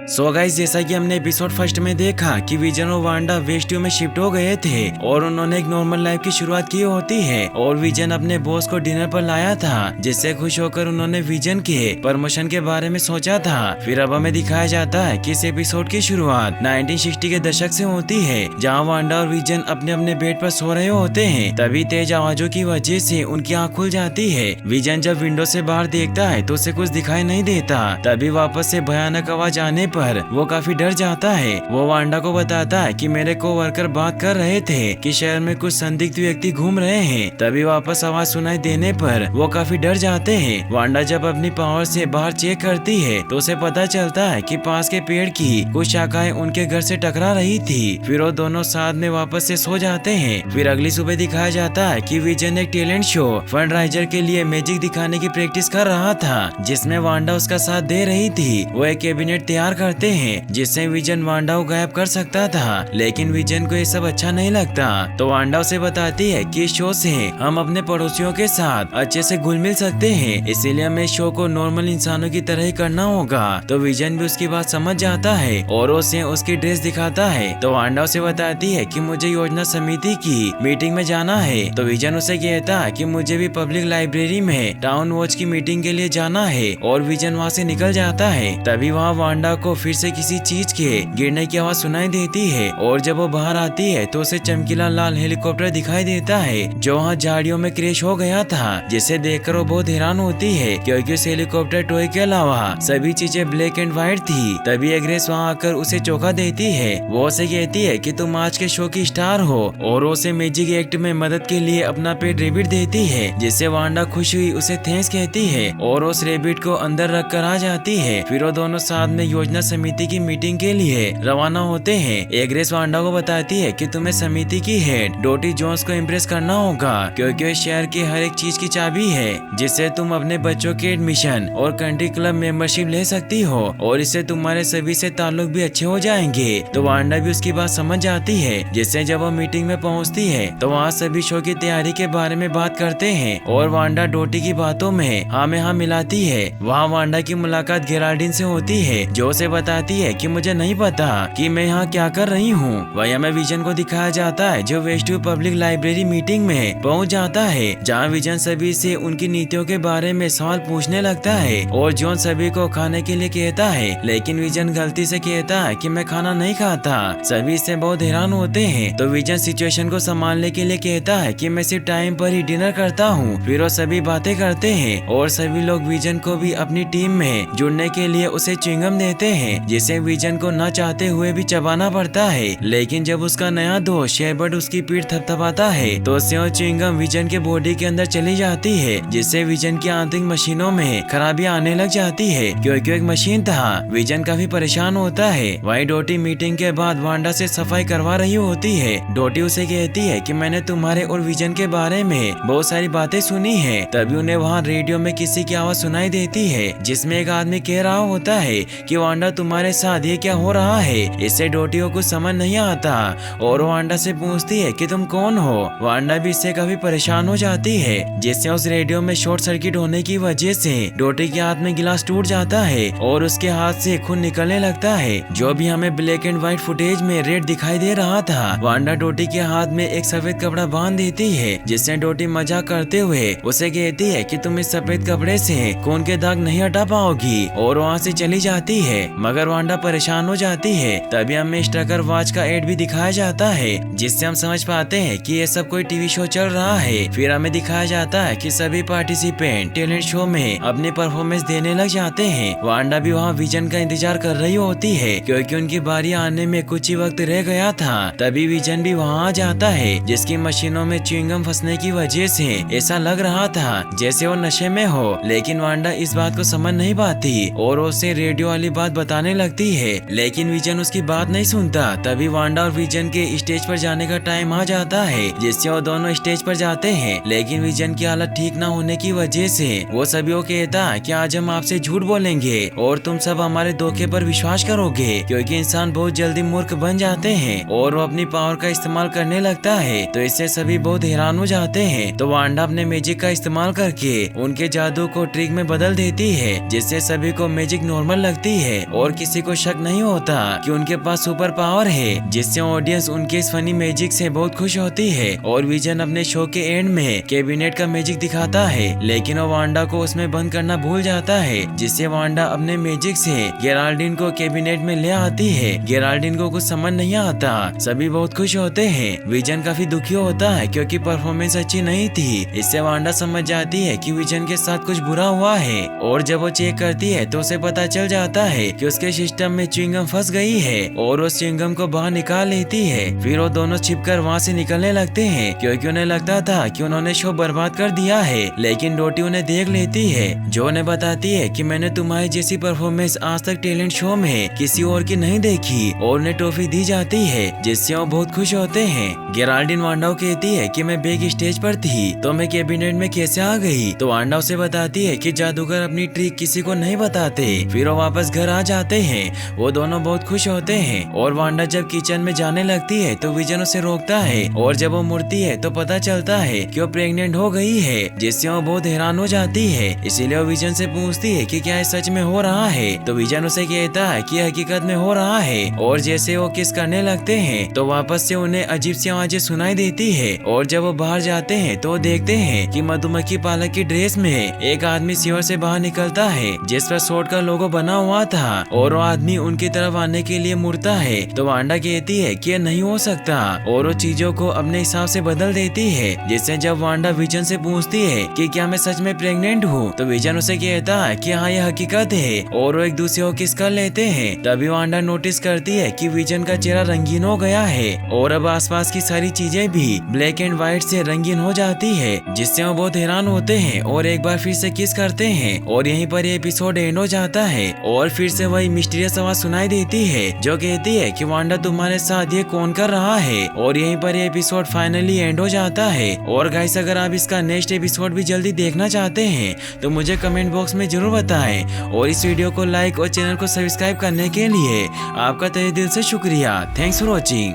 So guys, जैसा कि हमने एपिसोड फर्स्ट में देखा कि विजन और वांडा वेस्टव्यू में शिफ्ट हो गए थे और उन्होंने एक नॉर्मल लाइफ की शुरुआत की होती है और विजन अपने बॉस को डिनर पर लाया था, जिससे खुश होकर उन्होंने विजन के प्रमोशन के बारे में सोचा था। फिर अब हमें दिखाया जाता है कि इस एपिसोड की शुरुआत 1960 के दशक से होती है, जहाँ वांडा और विजन अपने अपने बेड पर सो रहे होते हैं। तभी तेज आवाजों की वजह से उनकी आँख खुल जाती है। विजन जब विंडो से बाहर देखता है तो उसे कुछ दिखाई नहीं देता। तभी वापस से भयानक आवाज आने पर वो काफी डर जाता है। वो वांडा को बताता है कि मेरे कोवर्कर बात कर रहे थे कि शहर में कुछ संदिग्ध व्यक्ति घूम रहे हैं। तभी वापस आवाज सुनाई देने पर वो काफी डर जाते हैं। वांडा जब अपनी पावर से बाहर चेक करती है तो उसे पता चलता है कि पास के पेड़ की कुछ शाखाएं उनके घर से टकरा रही थी। फिर वो दोनों साथ में वापस से सो जाते हैं। फिर अगली सुबह दिखाया जाता है कि विजन एक टैलेंट शो फंड राइजर के लिए मैजिक दिखाने की प्रैक्टिस कर रहा था, जिसमें वांडा उसका साथ दे रही थी। वो एक कैबिनेट तैयार करते हैं जिससे विजन वांडा को गायब कर सकता था, लेकिन विजन को ये सब अच्छा नहीं लगता। तो वांडा उसे बताती है कि इस शो से हम अपने पड़ोसियों के साथ अच्छे से घुल मिल सकते हैं, इसीलिए हमें इस शो को नॉर्मल इंसानों की तरह ही करना होगा। तो विजन भी उसकी बात समझ जाता है और उसे उसकी ड्रेस दिखाता है। तो वांडा उसे बताती है कि मुझे योजना समिति की मीटिंग में जाना है। तो विजन उसे कहता है कि मुझे भी पब्लिक लाइब्रेरी में टाउन वॉच की मीटिंग के लिए जाना है और विजन वहाँ से निकल जाता है। तभी वहाँ वांडा को फिर से किसी चीज के गिरने की आवाज सुनाई देती है और जब वो बाहर आती है तो उसे चमकीला लाल हेलीकॉप्टर दिखाई देता है जो वहाँ झाड़ियों में क्रैश हो गया था, जिसे देखकर वो बहुत हैरान होती है क्योंकि उस हेलीकॉप्टर टॉय के अलावा सभी चीजें ब्लैक एंड व्हाइट थी। तभी एग्रेस वहाँ आकर उसे चौंका देती है। वो उसे कहती है कि तुम आज के शो की स्टार हो और उसे मैजिक एक्ट में मदद के लिए अपना पेट रेबिट देती है, जिससे वांडा खुश हुई उसे थैंक्स कहती है और उस रेबिट को अंदर रख कर आ जाती है। फिर वो दोनों साथ में योजना समिति की मीटिंग के लिए रवाना होते हैं। एग्रेस वांडा को बताती है कि तुम्हें समिति की हेड डोटी जोन्स को इम्प्रेस करना होगा क्योंकि वो शहर की हर एक चीज की चाबी है, जिससे तुम अपने बच्चों के एडमिशन और कंट्री क्लब मेंबरशिप ले सकती हो और इससे तुम्हारे सभी से ताल्लुक भी अच्छे हो जाएंगे। तो वांडा भी उसकी बात समझ जाती है, जिससे जब वो मीटिंग में पहुंचती है तो वहाँ सभी शो की तैयारी के बारे में बात करते हैं और वांडा डोटी की बातों में हाँ में हाँ मिलाती है। वहाँ वांडा की मुलाकात गेराल्डिन से होती है जो उसे बताती है कि मुझे नहीं पता कि मैं यहाँ क्या कर रही हूँ। वही हमें विजन को दिखाया जाता है जो वेस्टव्यू पब्लिक लाइब्रेरी मीटिंग में पहुँच जाता है, जहाँ विजन सभी से उनकी नीतियों के बारे में सवाल पूछने लगता है और जॉन सभी को खाने के लिए कहता है, लेकिन विजन गलती से कहता है कि मैं खाना नहीं खाता। सभी इससे बहुत हैरान होते हैं। तो विजन सिचुएशन को संभालने के लिए कहता है कि मैं सिर्फ टाइम पर ही डिनर करता हूँ। फिर वो सभी बातें करते हैं और सभी लोग विजन को भी अपनी टीम में जुड़ने के लिए उसे च्युइंगम देते हैं, जिसे विजन को न चाहते हुए भी चबाना पड़ता है। लेकिन जब उसका नया दोस्त शेरबर्ड उसकी पीठ थपथपाता है तो उससे वो च्युइंगम विजन के बॉडी के अंदर चली जाती है, जिससे विजन की आंतरिक मशीनों में खराबी आने लग जाती है क्योंकि एक मशीन था। विजन काफी परेशान होता है। वही डोटी मीटिंग के बाद वांडा से सफाई करवा रही होती है। डोटी उसे कहती है कि मैंने तुम्हारे और विजन के बारे में बहुत सारी बातें सुनी है। तभी उन्हें वहाँ रेडियो में किसी की आवाज सुनाई देती है जिसमें एक आदमी कह रहा होता है कि वांडा तुम्हारे साथ ये क्या हो रहा है। इससे डोटी को कुछ समझ नहीं आता और वांडा से पूछती है कि तुम कौन हो। वांडा भी इससे काफी परेशान हो जाती है, जिससे उस रेडियो में शॉर्ट सर्किट होने की वजह से डोटी के हाथ में गिलास टूट जाता है और उसके हाथ से खून निकलने लगता है, जो भी हमें ब्लैक एंड व्हाइट फुटेज में रेड दिखाई दे रहा था। वांडा डोटी के हाथ में एक सफेद कपड़ा बांध देती है, जिससे डोटी मजाक करते हुए उसे कहती है कि तुम इस सफेद कपड़े से खून के दाग नहीं हटा पाओगी और वहाँ से चली जाती है। मगर वांडा परेशान हो जाती है। तभी हमें स्ट्रकर वॉच का एड भी दिखाया जाता है, जिससे हम समझ पाते हैं कि ये सब कोई टीवी शो चल रहा है। फिर हमें दिखाया जाता है कि सभी पार्टिसिपेंट टैलेंट शो में अपनी परफॉर्मेंस देने लग जाते हैं। वांडा भी वहाँ विजन का इंतजार कर रही होती है क्योंकि उनकी बारी आने में कुछ ही वक्त रह गया था। तभी विजन भी वहाँ आ जाता है, जिसकी मशीनों में च्युइंगम फंसने की वजह से ऐसा लग रहा था जैसे वो नशे में हो। लेकिन वांडा इस बात को समझ नहीं पाती और उसे रेडियो वाली बात बताने लगती है, लेकिन विजन उसकी बात नहीं सुनता। तभी वांडा और विजन के स्टेज पर जाने का टाइम आ जाता है, जिससे वो दोनों स्टेज पर जाते हैं। लेकिन विजन की हालत ठीक न होने की वजह से वो सभी को कहता है कि आज हम आपसे झूठ बोलेंगे और तुम सब हमारे धोखे पर विश्वास करोगे, क्योंकि इंसान बहुत जल्दी मूर्ख बन जाते हैं और वो अपनी पावर का इस्तेमाल करने लगता है। तो इससे सभी बहुत हैरान हो जाते हैं। तो वांडा अपने मैजिक का इस्तेमाल करके उनके जादू को ट्रिक में बदल देती है, जिससे सभी को मैजिक नॉर्मल लगती है और किसी को शक नहीं होता कि उनके पास सुपर पावर है, जिससे ऑडियंस उनके इस फनी मैजिक से बहुत खुश होती है। और विजन अपने शो के एंड में कैबिनेट का मैजिक दिखाता है, लेकिन वो वांडा को उसमें बंद करना भूल जाता है, जिससे वांडा अपने मैजिक से गेराल्डिन को कैबिनेट में ले आती है। गेराल्डिन को कुछ समझ नहीं आता, सभी बहुत खुश होते हैं। विजन काफी दुखी होता है क्योंकि परफॉर्मेंस अच्छी नहीं थी। इससे वांडा समझ जाती है कि विजन के साथ कुछ बुरा हुआ है, और जब वो चेक करती है तो उसे पता चल जाता है कि उसके सिस्टम में च्युइंगम फंस गई है, और उस च्युइंगम को बाहर निकाल लेती है। फिर वो दोनों छिपकर वहाँ से निकलने लगते हैं क्योंकि उन्हें लगता था कि उन्होंने शो बर्बाद कर दिया है। लेकिन डोटी उन्हें देख लेती है, जो उन्हें बताती है कि मैंने तुम्हारी जैसी परफॉर्मेंस आज तक टैलेंट शो में किसी और की नहीं देखी, और उन्हें टॉफी दी जाती है, जिससे वो बहुत खुश होते हैं। गेराल्डिन वांडा को कहती है कि मैं बैक स्टेज पर थी तो मैं कैबिनेट में कैसे आ गई, तो वांडा उसे बताती है कि जादूगर अपनी ट्रिक किसी को नहीं बताते। फिर वो वापस घर आ जाते हैं। वो दोनों बहुत खुश होते हैं, और वांडा जब किचन में जाने लगती है तो विजन उसे रोकता है, और जब वो मुड़ती है तो पता चलता है कि वो प्रेग्नेंट हो गई है, जिससे वो बहुत हैरान हो जाती है। इसीलिए वो विजन से पूछती है कि क्या ये सच में हो रहा है, तो विजन उसे कहता है कि हकीकत में हो रहा है। और जैसे वो किस करने लगते हैं तो वापस से उन्हें अजीब सी आवाजें सुनाई देती है, और जब वो बाहर जाते हैं तो देखते हैं कि मधुमक्खी पालक की ड्रेस में एक आदमी सीवर से बाहर निकलता है, जिस पर शॉर्ट का लोगो बना हुआ था, और वो आदमी उनकी तरफ आने के लिए मुड़ता है। तो वांडा कहती है कि यह नहीं हो सकता, और वो चीजों को अपने हिसाब से बदल देती है। जिससे जब वांडा विजन से पूछती है कि क्या मैं सच में प्रेग्नेंट हूँ, तो विजन उसे कहता है कि हाँ, यह हकीकत है, और वो एक दूसरे को किस कर लेते हैं। तभी वांडा नोटिस करती है कि विजन का चेहरा रंगीन हो गया है, और अब आसपास की सारी चीजें भी ब्लैक एंड व्हाइट से रंगीन हो जाती है, जिससे वो बहुत हैरान होते हैं और एक बार फिर से किस करते हैं। और यहीं पर ये एपिसोड एंड हो जाता है, और फिर से वही मिस्टीरियस आवाज सुनाई देती है जो कहती है कि वांडा तुम्हारे साथ ये कौन कर रहा है। और यहीं पर ये एपिसोड फाइनली एंड हो जाता है। और गाइस, अगर आप इसका नेक्स्ट एपिसोड भी जल्दी देखना चाहते हैं तो मुझे कमेंट बॉक्स में जरूर बताएं, और इस वीडियो को लाइक और चैनल को सब्सक्राइब करने के लिए आपका तहे दिल से शुक्रिया। Thanks for watching.